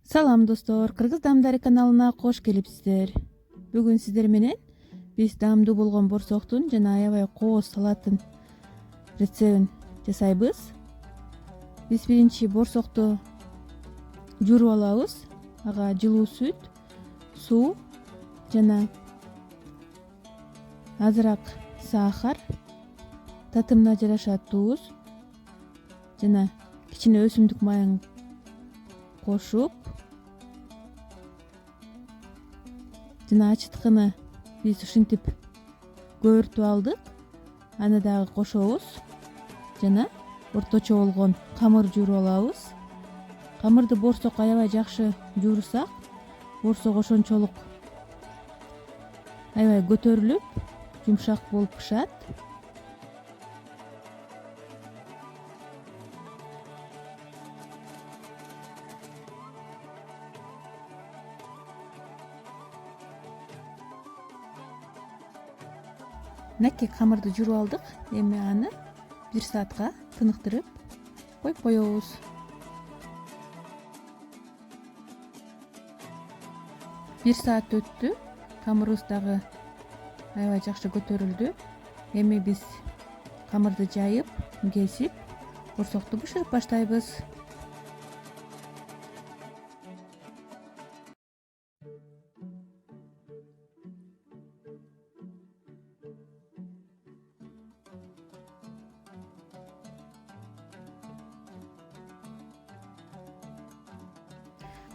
Салам достор, Кыргыз даамдары каналына кош келипсиздер. Бүгүн сиздер менен биз даамдуу болгон борсоктун жана аябай кооз салаттын рецептин жасайбыз. Биз биринчи борсокту жууруп алабыз. Ага жылуу сүт, суу жана азыраак сахар, татымына жараша туз жана кичине өсүмдүк майын кошуп, жана ачыткыны биз ушинтип көбүртүп алдык. Аны дагы кошобуз жана орточо болгон камыр жууруп алабыз. Камырды борсок аябай жакшы жуурсак, борсок ошончолук аябай көтөрүлүп, жумшак болуп пышат. Мынакей камырды жууруп алдык. Эми аны 1 саатка тыныктырып коюп коебуз. 1 саат өттү. Камырыбыз дагы аябай жакшы көтөрүлдү. Эми биз камырды жайып, кесип, борсокту бышырып баштайбыз.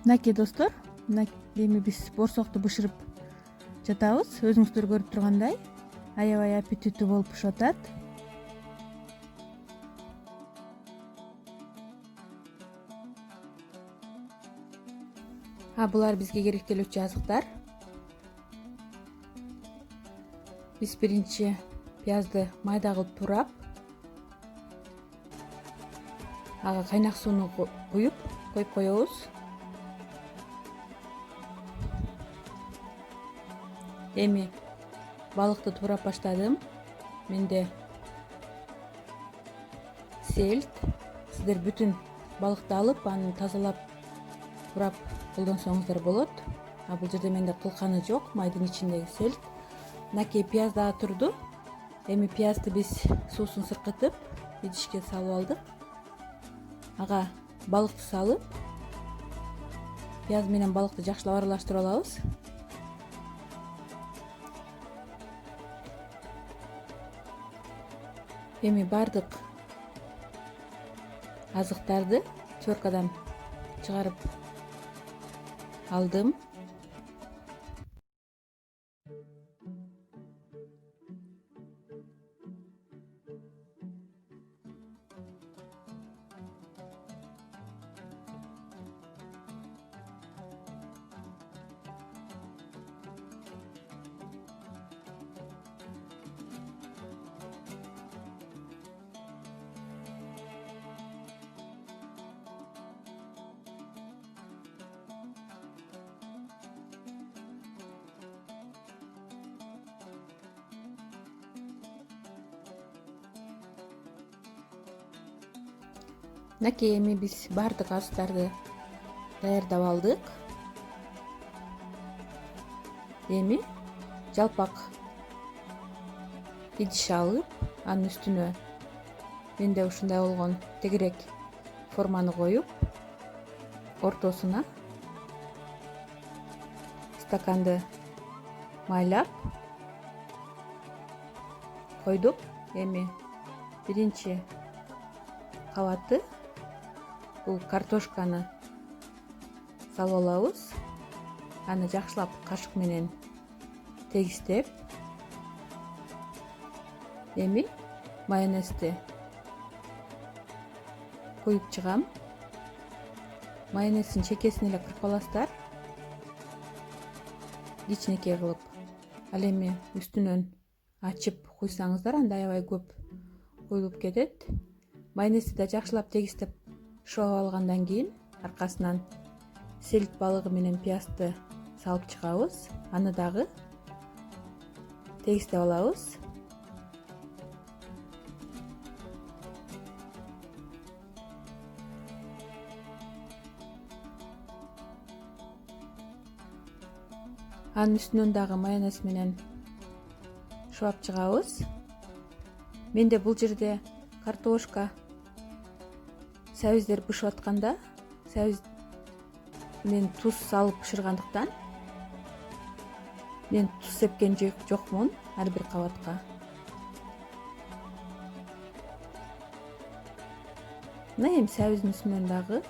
Мынакей достор, эми биз борсокту бышырып жатабыз. Өзүңүздөр көрүп тургандай, аябай аппетиттүү болуп пышып атат. Булар бизге керектелүүчү азыктар. Биз биринчи пиязды майда кылып турап, ага кайнак сууну куюп коюп коебуз. Эми балыкты туурап баштадым. Менде сельт. Сиздер бүтүн балыкты алып, аны тазалап турап колдонсоңуздар болот. Бул жерде менде кылканы жок, майдын ичиндеги сельт. Мынакей пияз дагы турду. Эми пиязды биз суусун сыркытып, идишке салып алдык. Ага балыкты салып, пияз менен балыкты жакшылап аралаштырып алабыз. Эми бардык азыктарды теркадан чыгарып алдым. Мынакей эми биз бардык азыктарды даярдап алдык. Эми жалпак идиш алып, анын үстүнө менде ушундай болгон тегерек форманы коюп, ортосуна стаканды майлап койдук. Эми биринчи кабаты бул картошканы салып алабыз. Аны жакшылап кашык менен тегистеп, эми майонезди куюп чыгам. Майонездин чекесин эле кыркып аласыздар, кичинекей кылып. Ал эми үстүнөн ачып куйсаңыздар, анда аябай көп куюлуп кетет. Майонезди да жакшылап тегистеп шоп алгандан кийин аркасынан сельт балыгы менен пиязды салып чыгабыз. Аны дагы тегистеп алабыз. Анын үстүнөн дагы майонез менен шыбап чыгабыз. Менде бул жерде картошка сәбиздер бышып атканда сәбиз мен туз салып бышыргандыктан мен туз сепкен жокмун ар бир кабатка. Мына эми сәбиздин үстүнөн дагы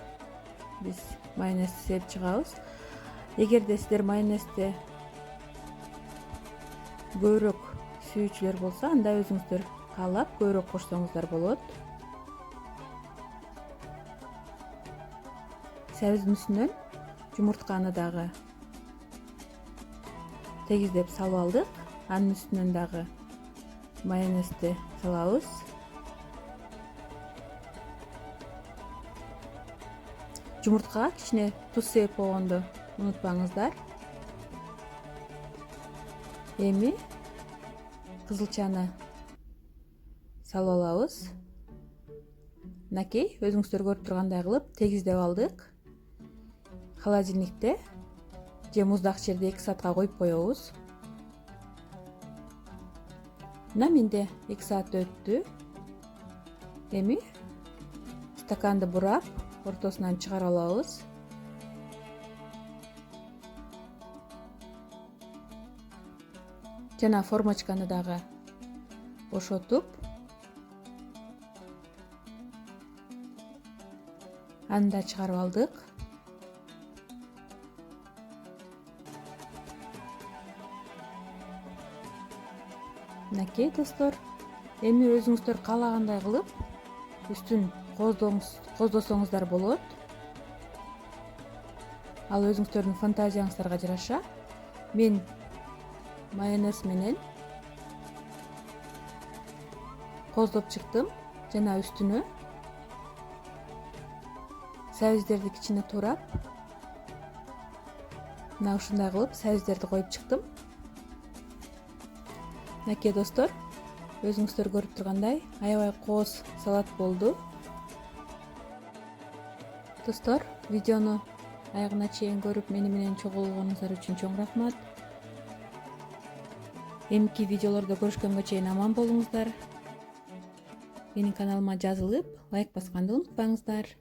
биз майонез сепип чыгабыз. Эгерде сиздер майонезди көбүрөөк сүйүүчүлөр болсо, анда өзүңүздөр каалап көбүрөөк кошсоңуздар болот. Сәбиздин үстүнөн жумуртканы дагы тегиздеп салып алдык. Анын үстүнөн дагы майонезди салабыз. Жумурткага кичине туз сепип койгонду унутпаңыздар. Эми кызылчаны салып алабыз. Мынакей өзүңүздөр көрүп тургандай кылып тегиздеп алдык. Холодильникте же муздак жерде 2 саатка коюп коебуз. Мына менде 2 саат өттү. Эми стаканды бурап, ортосунан чыгарып алабыз. Жана формочканы дагы бошотуп, аны да чыгарып алдык. Мынакей достор, эми өзүңүздөр каалагандай кылып үстүн коздосоңуздар болот. Ал өзүңүздөрдүн фантазияңыздарга жараша. Мен майонез менен коздоп чыктым жана үстүнө сәбиздерди кичине туурап, мына ушундай кылып сәбиздерди коюп чыктым. Мынакей достор, өзүңүздөр көрүп тургандай аябай кооз салат болду. Достор, видеону аягына чейин көрүп мени менен чогулгонуңуздар үчүн чоң рахмат. Эмки видеолордо көрүшкөнгө чейин аман болуңуздар. Менин каналыма жазылып, лайк басканды унутпаңыздар.